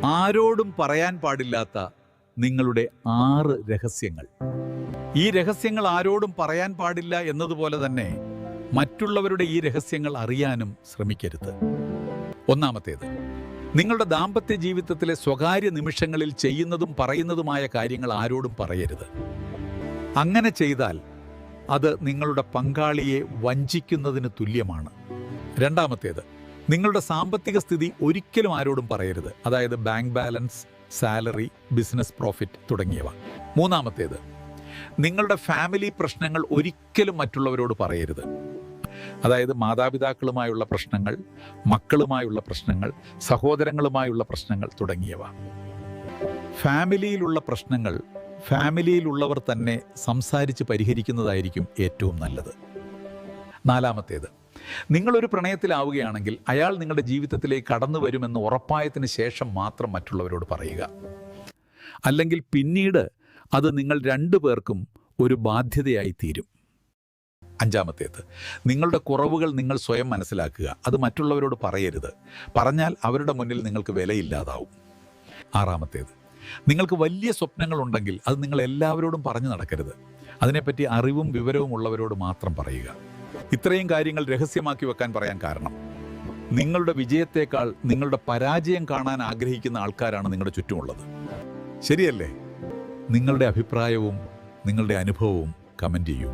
ആരോടും പറയാൻ പാടില്ലാത്ത നിങ്ങളുടെ 6 രഹസ്യങ്ങൾ. ഈ രഹസ്യങ്ങൾ ആരോടും പറയാൻ പാടില്ല എന്നതുപോലെ തന്നെ മറ്റുള്ളവരുടെ ഈ രഹസ്യങ്ങൾ അറിയാനും ശ്രമിക്കരുത്. ഒന്നാമത്തേത്, നിങ്ങളുടെ ദാമ്പത്യ ജീവിതത്തിലെ സ്വകാര്യ നിമിഷങ്ങളിൽ ചെയ്യുന്നതും പറയുന്നതുമായ കാര്യങ്ങൾ ആരോടും പറയരുത്. അങ്ങനെ ചെയ്താൽ അത് നിങ്ങളുടെ പങ്കാളിയെ വഞ്ചിക്കുന്നതിന് തുല്യമാണ്. രണ്ടാമത്തേത്, നിങ്ങളുടെ സാമ്പത്തിക സ്ഥിതി ഒരിക്കലും ആരോടും പറയരുത്. അതായത് bank balance, salary, business profit തുടങ്ങിയവ. മൂന്നാമത്തേത്, നിങ്ങളുടെ ഫാമിലി പ്രശ്നങ്ങൾ ഒരിക്കലും മറ്റുള്ളവരോട് പറയരുത്. അതായത് മാതാപിതാക്കളുമായുള്ള പ്രശ്നങ്ങൾ, മക്കളുമായുള്ള പ്രശ്നങ്ങൾ, സഹോദരങ്ങളുമായുള്ള പ്രശ്നങ്ങൾ തുടങ്ങിയവ. ഫാമിലിയിലുള്ള പ്രശ്നങ്ങൾ ഫാമിലിയിലുള്ളവർ തന്നെ സംസാരിച്ച് പരിഹരിക്കുന്നതായിരിക്കും ഏറ്റവും നല്ലത്. നാലാമത്തേത്, നിങ്ങളൊരു പ്രണയത്തിലാവുകയാണെങ്കിൽ അയാൾ നിങ്ങളുടെ ജീവിതത്തിലേക്ക് കടന്നു വരുമെന്ന് ഉറപ്പായതിനു ശേഷം മാത്രം മറ്റുള്ളവരോട് പറയുക. അല്ലെങ്കിൽ പിന്നീട് അത് നിങ്ങൾ രണ്ടുപേർക്കും ഒരു ബാധ്യതയായി തീരും. അഞ്ചാമത്തേത്, നിങ്ങളുടെ കുറവുകൾ നിങ്ങൾ സ്വയം മനസ്സിലാക്കുക. അത് മറ്റുള്ളവരോട് പറയരുത്. പറഞ്ഞാൽ അവരുടെ മുന്നിൽ നിങ്ങൾക്ക് വിലയില്ലാതാവും. ആറാമത്തേത്, നിങ്ങൾക്ക് വലിയ സ്വപ്നങ്ങളുണ്ടെങ്കിൽ അത് നിങ്ങൾ എല്ലാവരോടും പറഞ്ഞു നടക്കരുത്. അതിനെപ്പറ്റി അറിവും വിവരവും ഉള്ളവരോട് മാത്രം പറയുക. ഇത്രയും കാര്യങ്ങൾ രഹസ്യമാക്കി വെക്കാൻ പറയാൻ കാരണം, നിങ്ങളുടെ വിജയത്തേക്കാൾ നിങ്ങളുടെ പരാജയം കാണാൻ ആഗ്രഹിക്കുന്ന ആൾക്കാരാണ് നിങ്ങളുടെ ചുറ്റുമുള്ളത്. ശരിയല്ലേ? നിങ്ങളുടെ അഭിപ്രായവും നിങ്ങളുടെ അനുഭവവും കമൻറ്റ് ചെയ്യൂ.